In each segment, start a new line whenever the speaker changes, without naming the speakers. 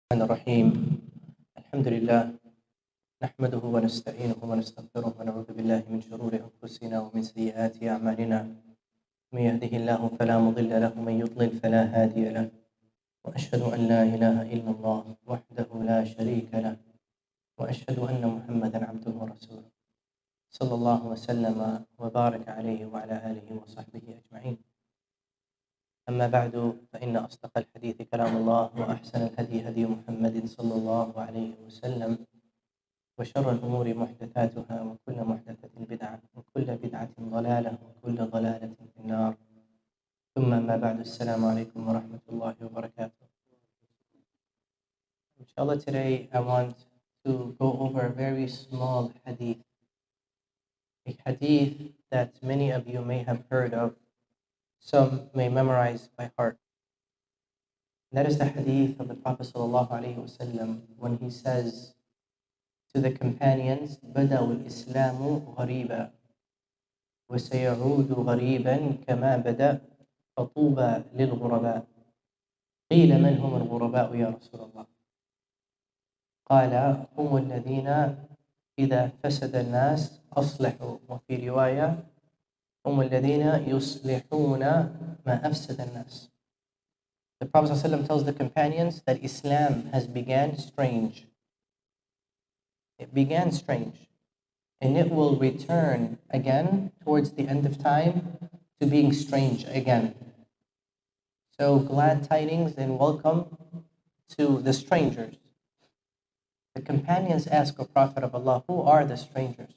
الرحمن الرحيم الحمد لله نحمده ونستعينه ونستغفره ونعوذ بالله من شرور أنفسنا ومن سيئات أعمالنا من يهده الله فلا مضل له ومن يضلل فلا هادي له وأشهد أن لا إله إلا الله وحده لا شريك له وأشهد أن محمدا عبده ورسوله صلى الله وسلم وبارك عليه وعلى آله وصحبه أجمعين. أما بعد فإن أصدق الحديث كلام الله وأحسن الهدي هدي محمد صلى الله عليه وسلم وشر الأمور محدثاتها وكل محدثة بدعة وكل بدعة ضلالة وكل ضلالة في النار. ثم ما بعد, السلام عليكم ورحمة الله وبركاته. Inshallah, today I want to go over a very small hadith, a hadith that many of you may have heard of, some may memorize by heart. That is the hadith of the Prophet ﷺ when he says to the companions, بدأ الإسلام غريبا وسيعود غريبا كما بدأ فطوبى للغرباء قيل من هم الغرباء يا رسول الله؟ قال هم الذين إذا فسد الناس أصلحوا, وفي رواية هم الذين يصلحون ما أفسد الناس. The Prophet ﷺ tells the companions that Islam has began strange. It began strange, and it will return again towards the end of time to being strange again. So glad tidings and welcome to the strangers. The companions ask, O Prophet of Allah, who are the strangers?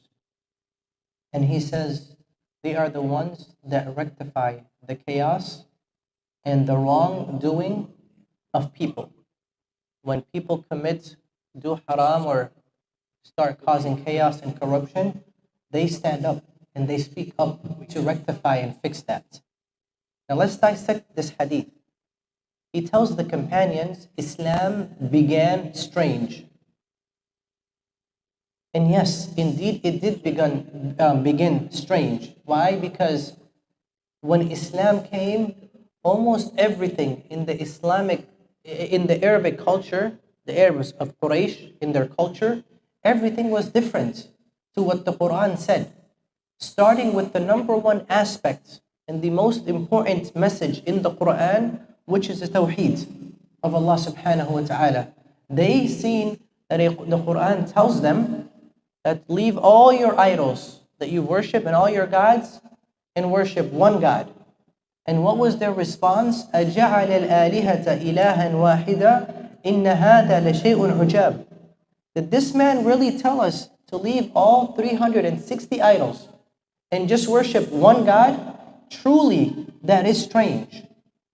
And he says, they are the ones that rectify the chaos and the wrongdoing of people. When people do haram or start causing chaos and corruption, they stand up and they speak up to rectify and fix that. Now let's dissect this hadith. He tells the companions, Islam began strange. And yes, indeed, it did begin strange. Why? Because when Islam came, almost everything in the Arabic culture, the Arabs of Quraysh, in their culture, everything was different to what the Quran said. Starting with the number one aspect and the most important message in the Quran, which is the Tawheed of Allah subhanahu wa ta'ala. They seen that the Quran tells them that leave all your idols that you worship and all your gods and worship one God. And what was their response? أَجَعَلَ الْآلِهَةَ إِلَهًا وَاحِدًا إِنَّ هَذَا لَشَيْءٌ عُجَابٌ. Did this man really tell us to leave all 360 idols and just worship one God? Truly, that is strange.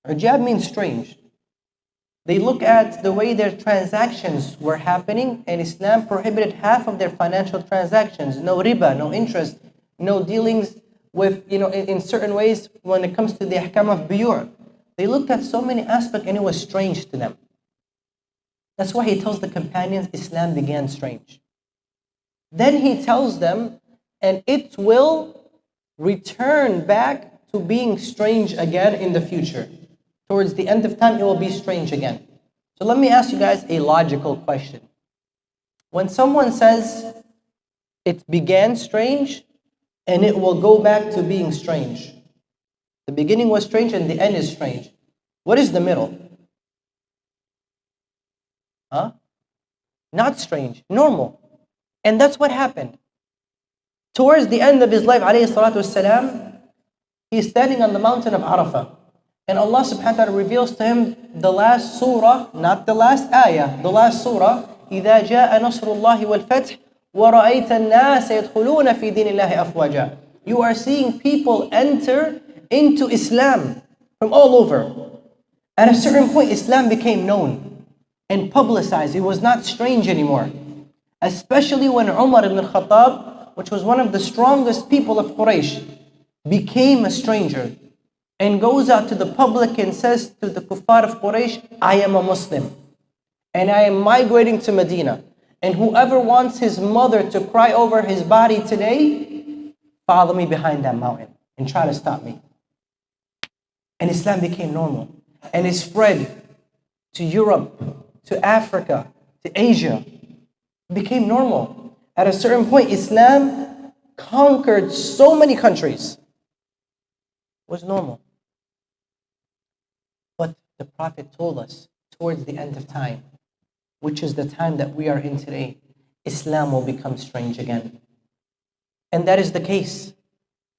Ujab means strange. They look at the way their transactions were happening, and Islam prohibited half of their financial transactions. No riba, no interest, no dealings with, in certain ways when it comes to the ahkam of biyur. They looked at so many aspects and it was strange to them. That's why he tells the companions Islam began strange. Then he tells them, and it will return back to being strange again in the future. Towards the end of time, it will be strange again. So let me ask you guys a logical question. When someone says it began strange and it will go back to being strange, the beginning was strange and the end is strange, what is the middle? Not strange, normal. And that's what happened. Towards the end of his life, alayhi salatu wasalam, he's standing on the mountain of Arafah. And Allah subhanahu wa ta'ala reveals to him the last surah, not the last ayah, the last surah, إِذَا جَاءَ نَصْرُ اللَّهِ وَالْفَتْحِ وَرَأَيْتَ النَّاسَ يَدْخُلُونَ فِي دِينِ اللَّهِ أَفْوَاجًا. You are seeing people enter into Islam from all over. At a certain point, Islam became known and publicized. It was not strange anymore. Especially when Umar ibn al-Khattab, which was one of the strongest people of Quraysh, became a stranger and goes out to the public and says to the kuffar of Quraysh, I am a Muslim and I am migrating to Medina, and whoever wants his mother to cry over his body today, follow me behind that mountain and try to stop me. And Islam became normal and it spread to Europe, to Africa, to Asia. It became normal. At a certain point, Islam conquered so many countries. It was normal. But the Prophet told us towards the end of time, which is the time that we are in today, Islam will become strange again. And that is the case.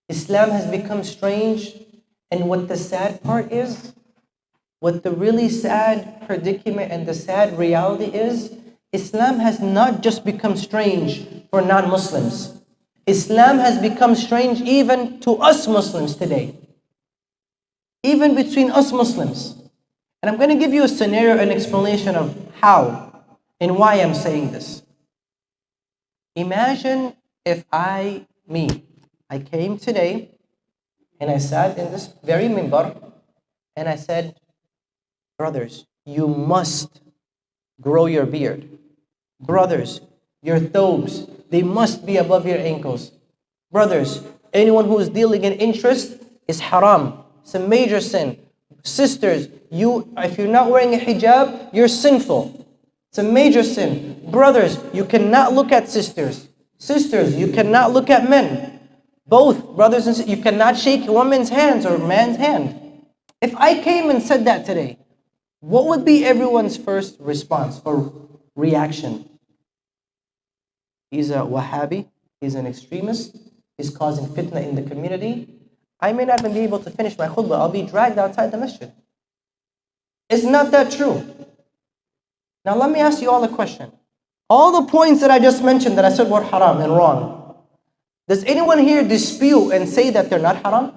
Islam has become strange, and what the sad part is, what the really sad predicament and the sad reality is, Islam has not just become strange for non-Muslims. Islam has become strange even to us Muslims today. Even between us Muslims. And I'm going to give you a scenario and explanation of how and why I'm saying this. Imagine if I came today and I sat in this very minbar and I said, brothers, you must grow your beard. Brothers, your thobes, they must be above your ankles. Brothers, anyone who is dealing in interest is haram. It's a major sin. Sisters, if you're not wearing a hijab, you're sinful. It's a major sin. Brothers, you cannot look at sisters. Sisters, you cannot look at men. Both brothers and sisters, you cannot shake a woman's hands or a man's hand. If I came and said that today, what would be everyone's first response or reaction? He's a Wahhabi, he's an extremist, he's causing fitna in the community. I may not even be able to finish my khutbah, I'll be dragged outside the masjid. It's not that true. Now let me ask you all a question. All the points that I just mentioned that I said were haram and wrong, does anyone here dispute and say that they're not haram?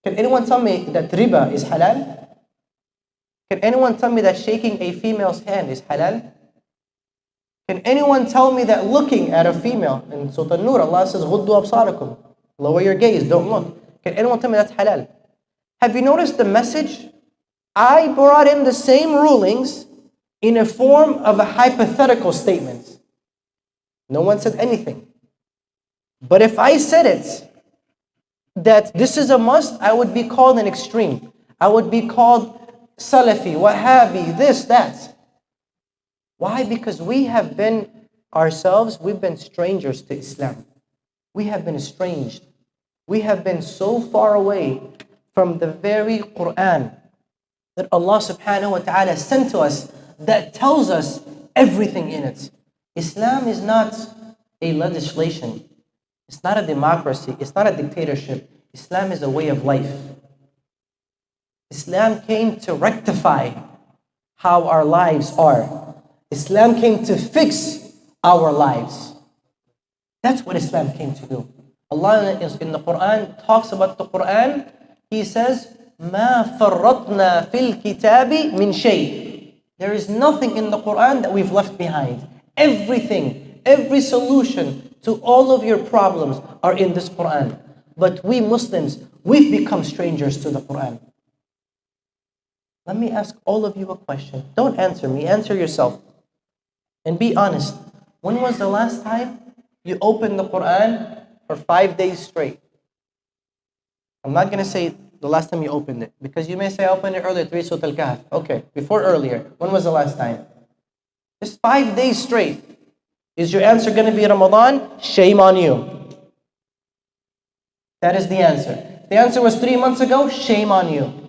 Can anyone tell me that riba is halal? Can anyone tell me that shaking a female's hand is halal? Can anyone tell me that looking at a female, in Surah An-Nur, Allah says, غُضُّوا أَبْصَارَكُمْ, lower your gaze, don't look. Can anyone tell me that's halal? Have you noticed the message? I brought in the same rulings in a form of a hypothetical statement. No one said anything. But if I said it, that this is a must, I would be called an extreme. I would be called Salafi, Wahhabi, this, that. Why? Because we have been ourselves, we've been strangers to Islam. We have been estranged. We have been so far away from the very Quran that Allah subhanahu wa ta'ala sent to us that tells us everything in it. Islam is not a legislation. It's not a democracy. It's not a dictatorship. Islam is a way of life. Islam came to rectify how our lives are. Islam came to fix our lives. That's what Islam came to do. Allah in the Quran talks about the Quran. He says, مَا فَرَّطْنَا فِي الْكِتَابِ مِنْ شَيْءٍ. There is nothing in the Quran that we've left behind. Everything, every solution to all of your problems are in this Quran. But we Muslims, we've become strangers to the Quran. Let me ask all of you a question. Don't answer me, answer yourself. And be honest. When was the last time you opened the Quran for 5 days straight? I'm not going to say the last time you opened it, because you may say I opened it earlier, 3 Surah Al-Kahf. Okay, before earlier. When was the last time? Just 5 days straight. Is your answer going to be Ramadan? Shame on you. That is the answer. If the answer was 3 months ago, shame on you.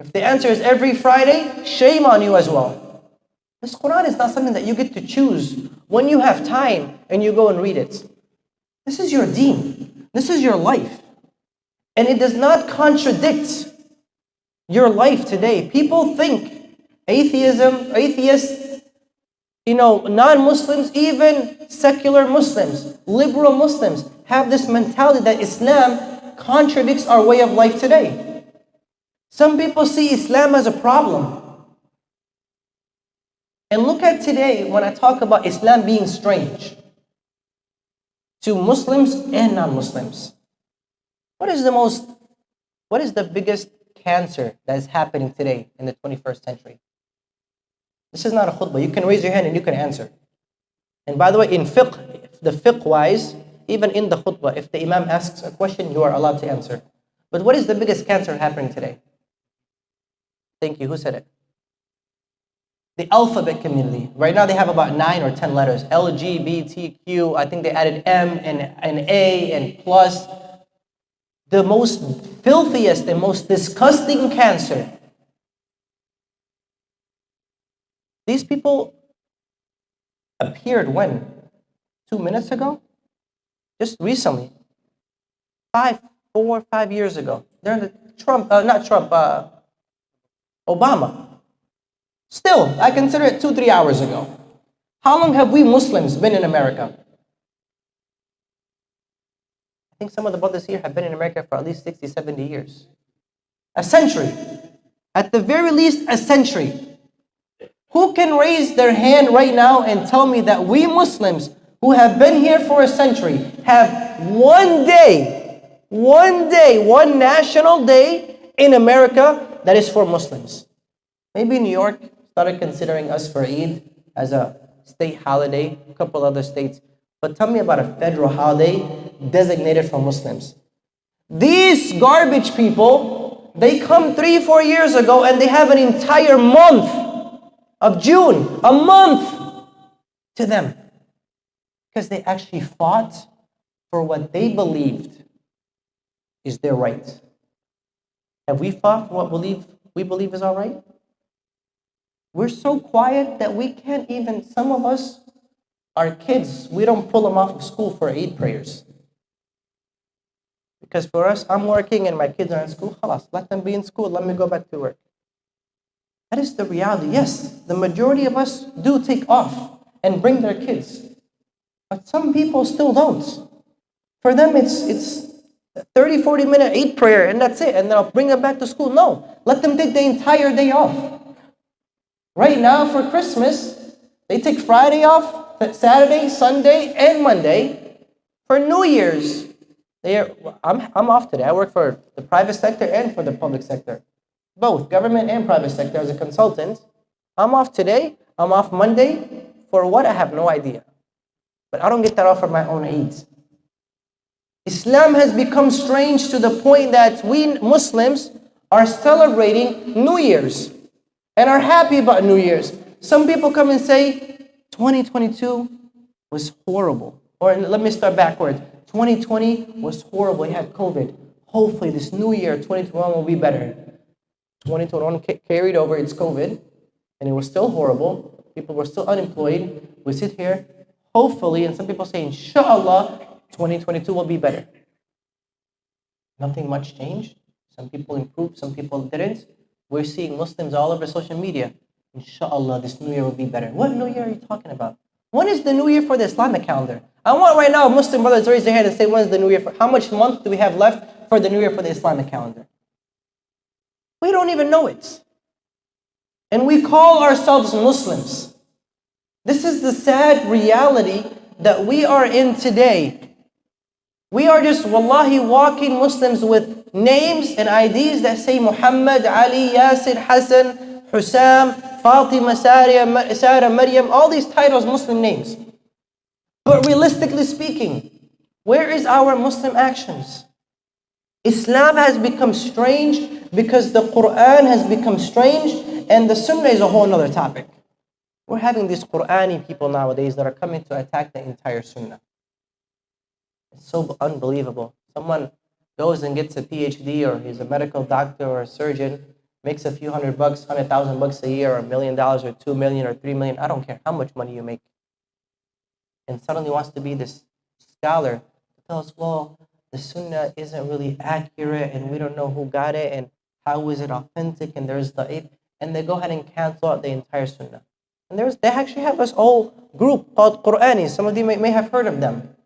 If the answer is every Friday, shame on you as well. This Quran is not something that you get to choose when you have time and you go and read it. This is your deen. This is your life. And it does not contradict your life today. People think atheists, non-Muslims, even secular Muslims, liberal Muslims, have this mentality that Islam contradicts our way of life today. Some people see Islam as a problem. And look at today when I talk about Islam being strange to Muslims and non-Muslims. What is the biggest cancer that is happening today in the 21st century? This is not a khutbah. You can raise your hand and you can answer. And by the way, in fiqh, the fiqh wise, even in the khutbah, if the imam asks a question, you are allowed to answer. But what is the biggest cancer happening today? Thank you. Who said it? The alphabet community. Right now they have about 9 or 10 letters. LGBTQ, I think they added M and A and plus. The most filthiest and most disgusting cancer. These people appeared when? 2 minutes ago? Just recently. 5 years ago. They're in the Obama. Still, I consider it 2-3 hours ago. How long have we Muslims been in America? I think some of the brothers here have been in America for at least 60, 70 years. A century. At the very least, a century. Who can raise their hand right now and tell me that we Muslims who have been here for a century have one national day in America that is for Muslims? Maybe New York started considering us for Eid as a state holiday, a couple other states. But tell me about a federal holiday designated for Muslims. These garbage people, they come 3-4 years ago and they have an entire month of June, a month to them. Because they actually fought for what they believed is their right. Have we fought for what we believe is our right? We're so quiet that we can't even, some of us, our kids, we don't pull them off of school for Eid prayers. Because for us, I'm working and my kids are in school, khalas, let them be in school, let me go back to work. That is the reality. Yes, the majority of us do take off and bring their kids. But some people still don't. For them, it's 30, 40-minute Eid prayer and that's it. And then I'll bring them back to school. No, let them take the entire day off. Right now for Christmas, they take Friday off, Saturday, Sunday, and Monday. For New Year's, I'm off today. I work for the private sector and for the public sector. Both government and private sector as a consultant. I'm off today. I'm off Monday. For what? I have no idea. But I don't get that off for my own Eids. Islam has become strange to the point that we Muslims are celebrating New Year's and are happy about New Year's. Some people come and say, 2022 was horrible. Or let me start backwards. 2020 was horrible. You had COVID. Hopefully this new year, 2021, will be better. 2021 carried over its COVID, and it was still horrible. People were still unemployed. We sit here, hopefully, and some people say, inshallah, 2022 will be better. Nothing much changed. Some people improved, some people didn't. We're seeing Muslims all over social media. Inshallah, this new year will be better. What new year are you talking about? When is the new year for the Islamic calendar? I want right now Muslim brothers to raise their hand and say, when is the new year? How much month do we have left for the new year for the Islamic calendar? We don't even know it. And we call ourselves Muslims. This is the sad reality that we are in today. We are just, wallahi, walking Muslims with names and IDs that say Muhammad, Ali, Yasir, Hassan, Hussam, Fatima, Sarah, Maryam, all these titles, Muslim names. But realistically speaking, where is our Muslim actions? Islam has become strange because the Quran has become strange, and the Sunnah is a whole other topic. We're having these Qurani people nowadays that are coming to attack the entire Sunnah. It's so unbelievable. Someone goes and gets a PhD, or he's a medical doctor or a surgeon, makes a few $100, $100,000 a year, or $1 million, or 2 million, or 3 million. I don't care how much money you make. And suddenly wants to be this scholar to tell us, well, the Sunnah isn't really accurate, and we don't know who got it, and how is it authentic, and there's da'if, and they go ahead and cancel out the entire Sunnah. And they actually have this whole group called Qur'anis. Some of you may have heard of them.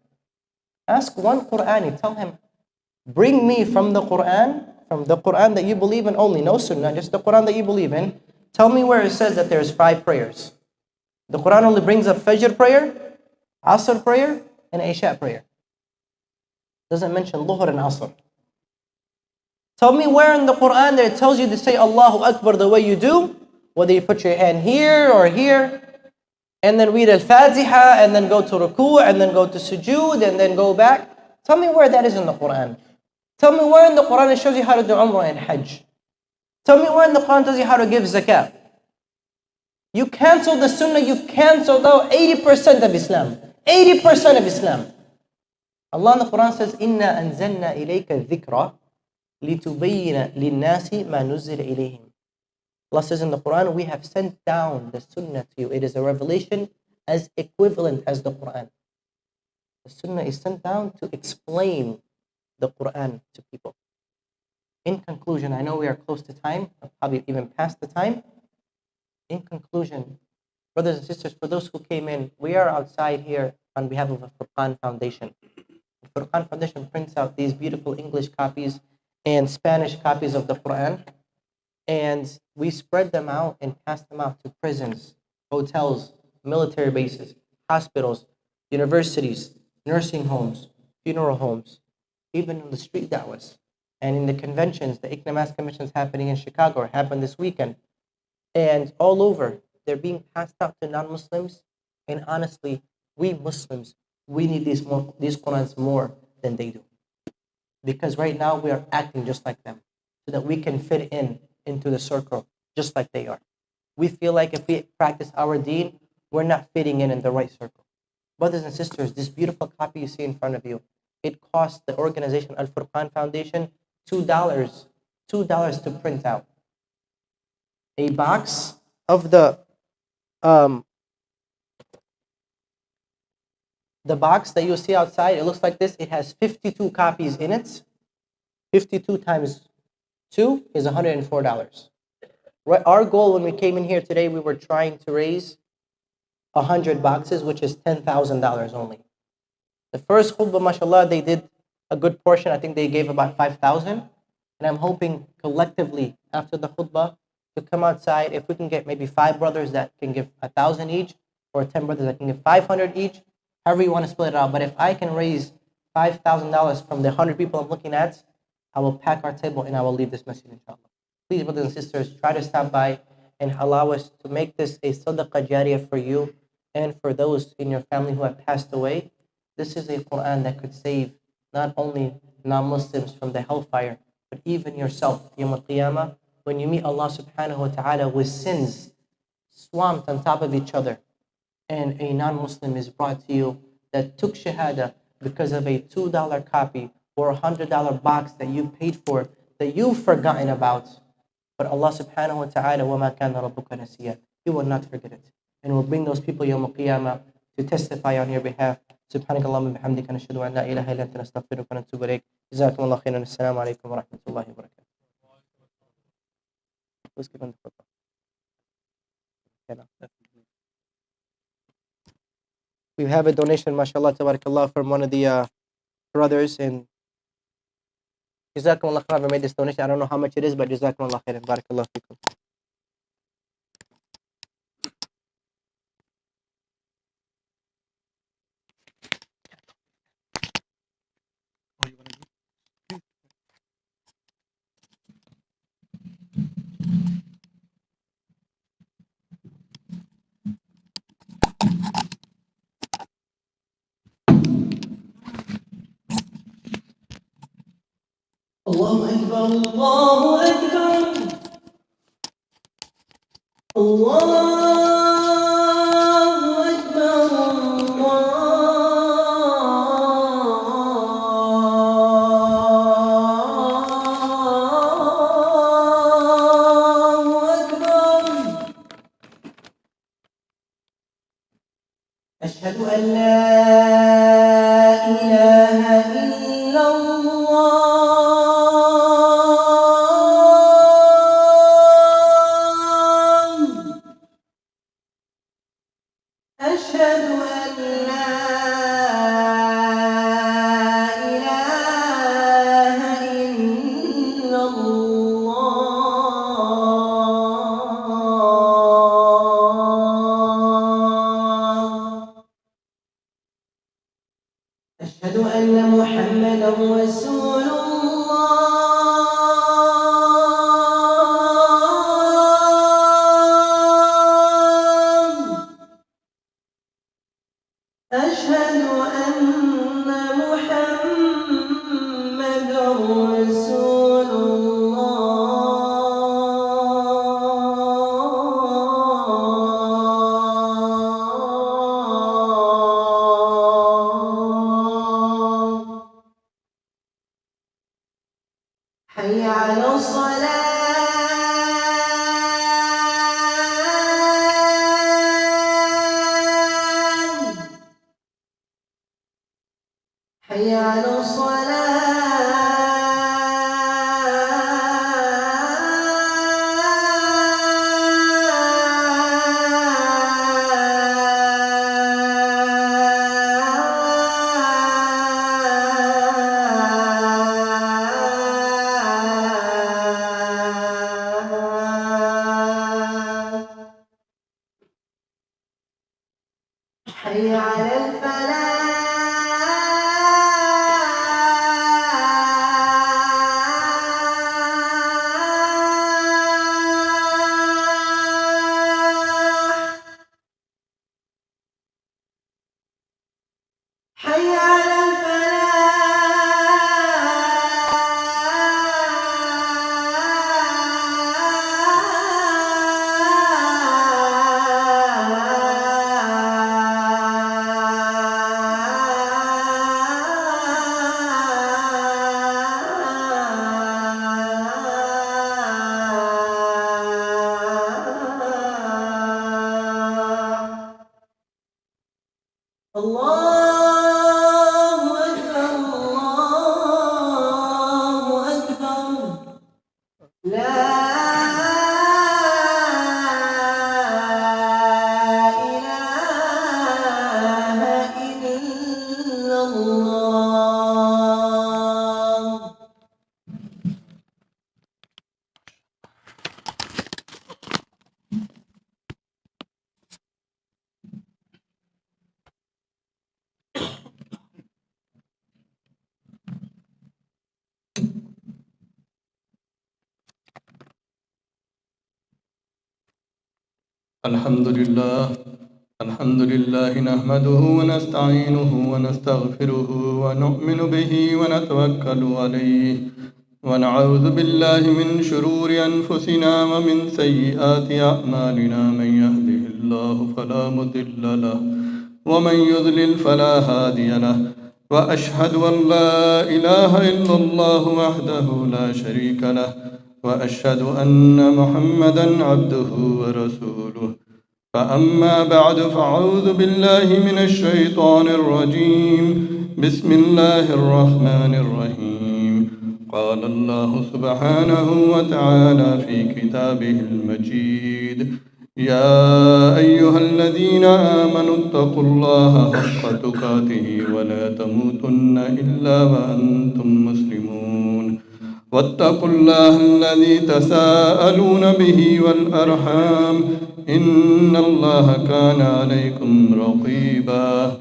Ask one Qur'ani, tell him, bring me from the Qur'an that you believe in only, no Sunnah, just the Qur'an that you believe in. Tell me where it says that there's 5 prayers. The Qur'an only brings up Fajr prayer, Asr prayer, and Isha prayer. Doesn't mention Dhuhr and Asr. Tell me where in the Qur'an that it tells you to say Allahu Akbar the way you do, whether you put your hand here or here, and then read Al-Fatiha, and then go to Ruku', and then go to Sujood, and then go back. Tell me where that is in the Qur'an. Tell me where in the Qur'an it shows you how to do Umrah and Hajj. Tell me where in the Qur'an tells you how to give Zakat. You cancel the Sunnah, you've canceled out 80% of Islam. 80% of Islam. Allah in the Quran says, "Inna anzalna ilayka dhikra litubayyina linnasi ma nuzila ilayhim." Allah says in the Quran, we have sent down the Sunnah to you. It is a revelation as equivalent as the Quran. The Sunnah is sent down to explain the Quran to people. In conclusion, I know we are close to time, probably even past the time. In conclusion, brothers and sisters, for those who came in, we are outside here on behalf of the Furqan Foundation. The Furqan Foundation prints out these beautiful English copies and Spanish copies of the Quran, and we spread them out and pass them out to prisons, hotels, military bases, hospitals, universities, nursing homes, funeral homes, even on the street da'was. And in the conventions, the ICNA Mass Conventions happening in Chicago, happened this weekend, and all over, they're being passed out to non-Muslims. And honestly, we Muslims, we need these Qurans more than they do. Because right now we are acting just like them, so that we can fit into the circle just like they are. We feel like if we practice our deen, we're not fitting in the right circle. Brothers and sisters, this beautiful copy you see in front of you, it cost the organization Al Furqan Foundation $2 to print out. A box of the box that you see outside, it looks like this. It has 52 copies in it. 52 times 2 is $104. Right, our goal when we came in here today, we were trying to raise 100 boxes, which is $10,000 only. The first khutbah, mashallah, they did a good portion. I think they gave about 5,000. And I'm hoping collectively after the khutbah to come outside, if we can get maybe 5 brothers that can give 1,000 each, or 10 brothers that can give 500 each, however you want to split it out. But if I can raise $5,000 from the 100 people I'm looking at, I will pack our table and I will leave this masjid, inshallah. Please, brothers and sisters, try to stop by and allow us to make this a sadaqah jariyah for you and for those in your family who have passed away. This is a Quran that could save not only non-Muslims from the hellfire, but even yourself, Yawm al-Qiyamah, when you meet Allah subhanahu wa ta'ala with sins swamped on top of each other, and a non-Muslim is brought to you that took shahada because of a $2 copy or $100 box that you paid for, that you've forgotten about. But Allah subhanahu wa ta'ala, وَمَا كَانَ رَبُّكَ نَسِيًّا, He will not forget it. And will bring those people Yawm al-Qiyamah to testify on your behalf. سبحانك اللهم وبحمدك نشهد أن لا إله إلا أنت نستغفرك ونتوب إليك. جزاكم الله خيرا. السلام عليكم ورحمة الله وبركاته. Who's given the khutbah? We have a donation, mashallah, tabarakallah, from one of the brothers, and Jazakumullah khairan made this donation. I don't know how much it is, but Jazakumullah khairan. Barakallah fikum. Allahu Akbar, Allahu Akbar, Allahu Akbar, Allahu Akbar. Ashhadu an la ilaha illallah. حي على الصلاة حي على الصلاة حي على الفلاح حي على الفلاح الله أكبر الله أكبر لا إله إلا الله
الحمد لله نحمده ونستعينه ونستغفره ونؤمن به ونتوكل عليه ونعوذ بالله من شرور أنفسنا ومن سيئات أعمالنا من يهده الله فلا مضل له ومن يضلل فلا هادي له وأشهد أن لا إله إلا الله وحده لا شريك له وأشهد أن محمدا عبده ورسوله فأما بعد فأعوذ بالله من الشيطان الرجيم بسم الله الرحمن الرحيم قال الله سبحانه وتعالى في كتابه المجيد يا أيها الذين آمنوا اتقوا الله حق تقاته ولا تموتن إلا وأنتم مسلمون واتقوا الله الذي تساءلون به والأرحام إن الله كان عليكم رقيبا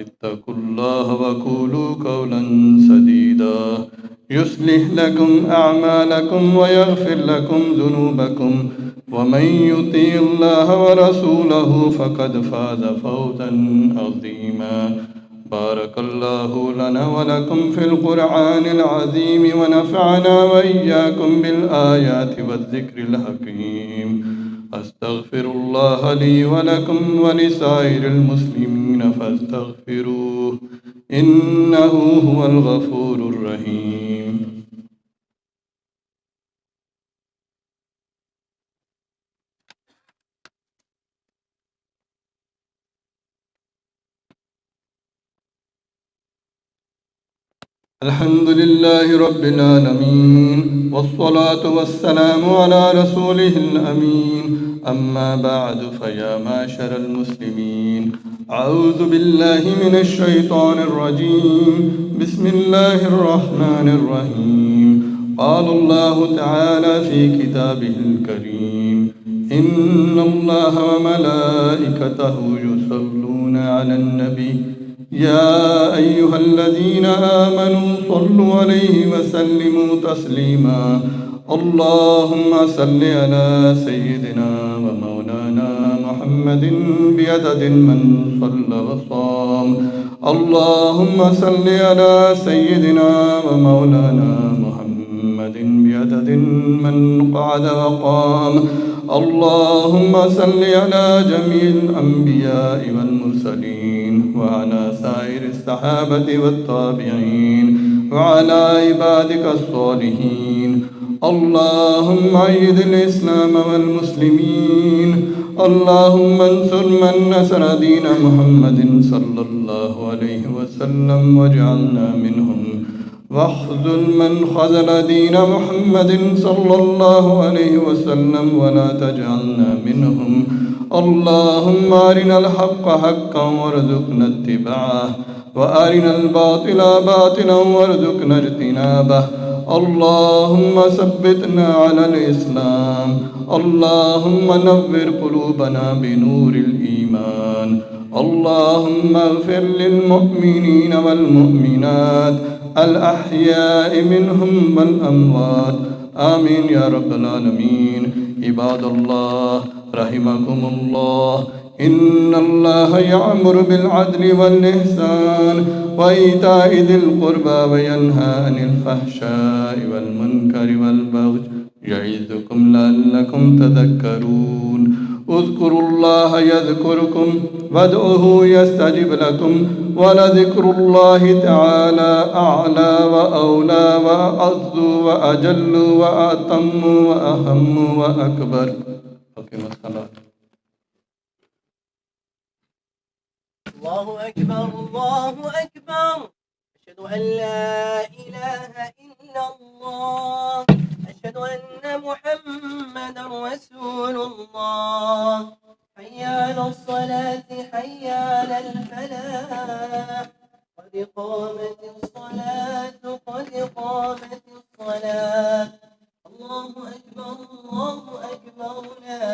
اتقوا الله وقولوا قولا سديدا يصلح لكم أعمالكم ويغفر لكم ذنوبكم ومن يطيع الله ورسوله فقد فاز فوزا عظيما بارك الله لنا ولكم في القرآن العظيم ونفعنا وإياكم بالآيات والذكر الحكيم أستغفر الله لي ولكم ولسائر المسلمين فاستغفروه إنه هو الغفور الرحيم الحمد لله رب العالمين والصلاة والسلام على رسوله الأمين أما بعد فيا معشر المسلمين أعوذ بالله من الشيطان الرجيم بسم الله الرحمن الرحيم قال الله تعالى في كتابه الكريم إن الله وملائكته يصلون على النبي يا أيها الذين آمنوا صلوا عليه وسلموا تسليما اللهم صل على سيدنا ومولانا محمد بعدد من صلى وصام اللهم صل على سيدنا ومولانا محمد بعدد من قعد وقام اللهم صل على جميع الأنبياء والمرسلين وعلى سائر الصحابة والتابعين وعلى عبادك الصالحين اللهم أيد الإسلام والمسلمين. اللهم انصر من نصر دين محمد صلى الله عليه وسلم واجعلنا منهم، واخذل من خذل دين محمد صلى الله عليه وسلم ولا تجعلنا منهم. اللهم أرنا الحق حقا وارزقنا اتباعه، وأرنا الباطل باطلا وارزقنا اجتنابه. اللهم ثبتنا على الإسلام. اللهم نور قلوبنا بنور الإيمان. اللهم اغفر للمؤمنين والمؤمنات الأحياء منهم والأموات. آمين يا رب العالمين. عباد الله رحمكم الله، إن الله يأمر بالعدل والإحسان وإيتاء ذي القربى وينهى عن الفحشاء والمنكر والبغي يعظكم لعلكم تذكرون. اذكروا الله يذكركم وادعوه يستجب لكم، ولذكر الله تعالى أعلى وأولى وأعز وأجل وأتم وأهم وأكبر. أقم الصلاة.
الله أكبر الله أكبر. أشهد أن لا إله إلا الله. أشهد أن محمدا رسول الله. حي على الصلاة حي على الفلاح. قد قامت الصلاة قد قامت الصلاة. الله أكبر الله أكبر. لا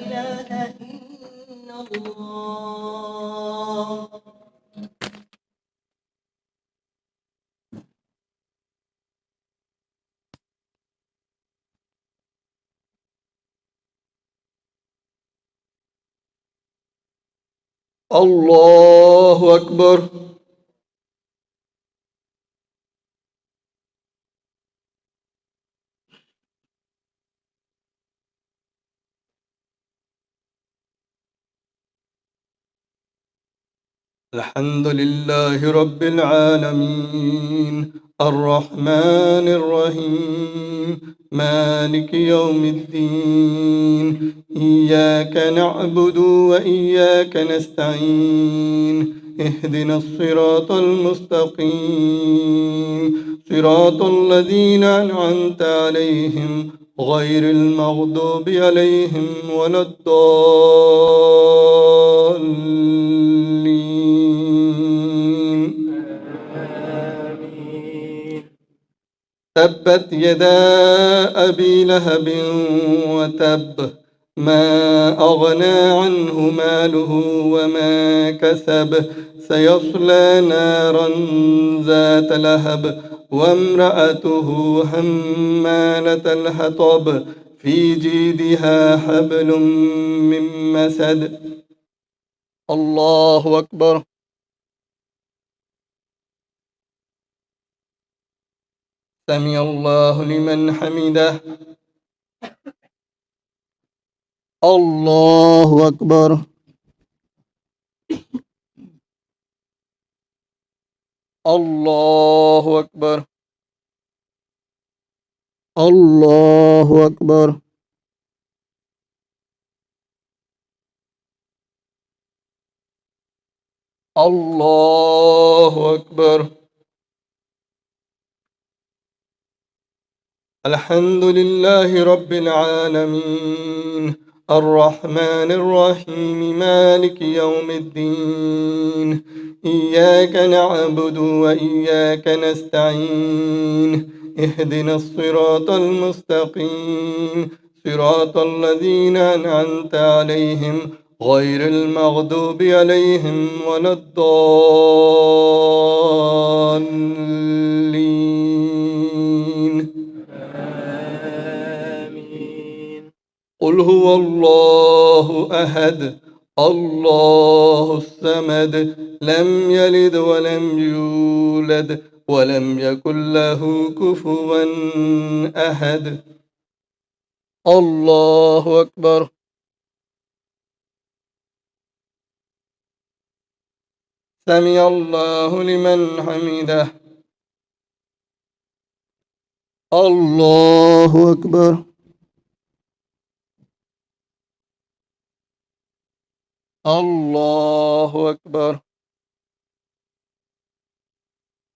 إله إلا الله.
الله أكبر. الحمد لله رب العالمين الرحمن الرحيم مالك يوم الدين. إياك نعبد وإياك نستعين. اهدنا الصراط المستقيم، صراط الذين أنعمت عليهم غير المغضوب عليهم ولا الضالين. تبت يدا أبي لهب وتب، ما أغنى عنه ماله وما كسب. سيصلى نارا ذات لهب وامرأته حمالة الحطب في جيدها حبل من مسد. الله أكبر. سمع الله لمن حمده. الله أكبر. الله أكبر. الله أكبر. الله أكبر. الحمد لله رب العالمين الرحمن الرحيم مالك يوم الدين. إياك نعبد وإياك نستعين. اهدنا الصراط المستقيم، صراط الذين أنعمت عليهم غير المغضوب عليهم ولا الضالين. قل هو الله أحد الله الصمد لم يلد ولم يولد ولم يكن له كفوا أحد. الله أكبر. سمع الله لمن حمده. Allahu Akbar. Allahu Akbar.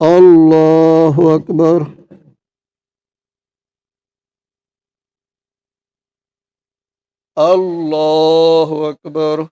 Allahu Akbar. Allahu Akbar.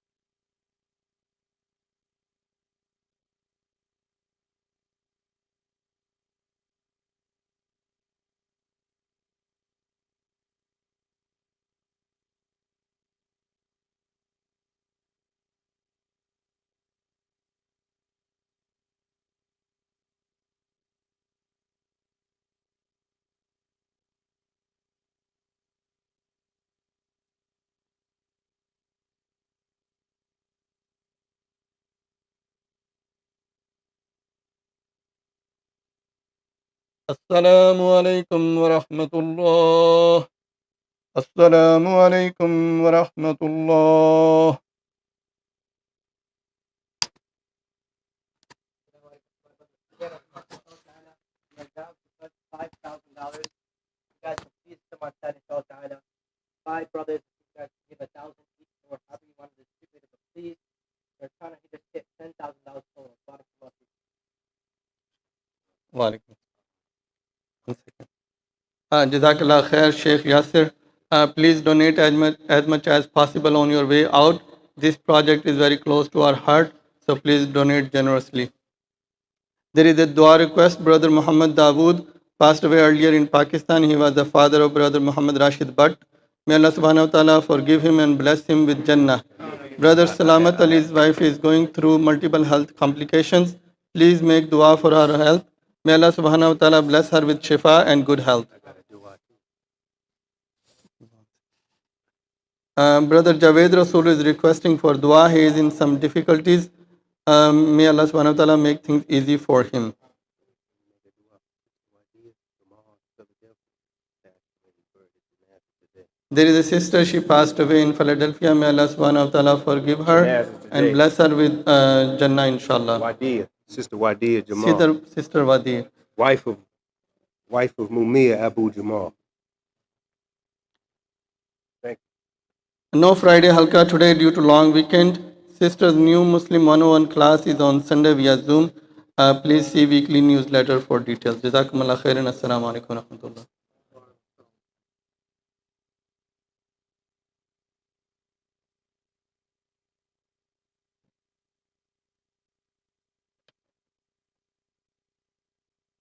Assalamu alaikum wa rahmatullah. Assalamu alaikum wa rahmatullah.
$5,000. You guys can please come on that, inshallah ta'ala. 5 brothers, you guys can give 1,000 each, or however you want to distribute it, but please, we're trying to just get $10,000 total. Barakallah feek.
Wa alaikum. 1 second. Jazakallah khair, Sheikh Yasir. Please donate as much as possible on your way out. This project is very close to our heart, so please donate generously. There is a dua request. Brother Muhammad Dawood passed away earlier in Pakistan. He was the father of Brother Muhammad Rashid Butt. May Allah subhanahu wa ta'ala forgive him and bless him with Jannah. Brother Salamat Ali's wife is going through multiple health complications. Please make dua for her health. May Allah subhanahu wa ta'ala bless her with shifa and good health. Brother Javed Rasul is requesting for dua. He is in some difficulties. May Allah subhanahu wa ta'ala make things easy for him. There is a sister, she passed away in Philadelphia. May Allah subhanahu wa ta'ala forgive her and bless her with Jannah, inshallah.
Wadia, Sister Wadia Jamal,
Sister Wadi.
wife of Mumia Abu Jamal. Thank you.
No Friday halqa today due to long weekend. Sisters new Muslim 101 class is on Sunday via Zoom. Please see weekly newsletter for details. Jazakumullah khairan. Assalamu alaikum wa rahmatullah.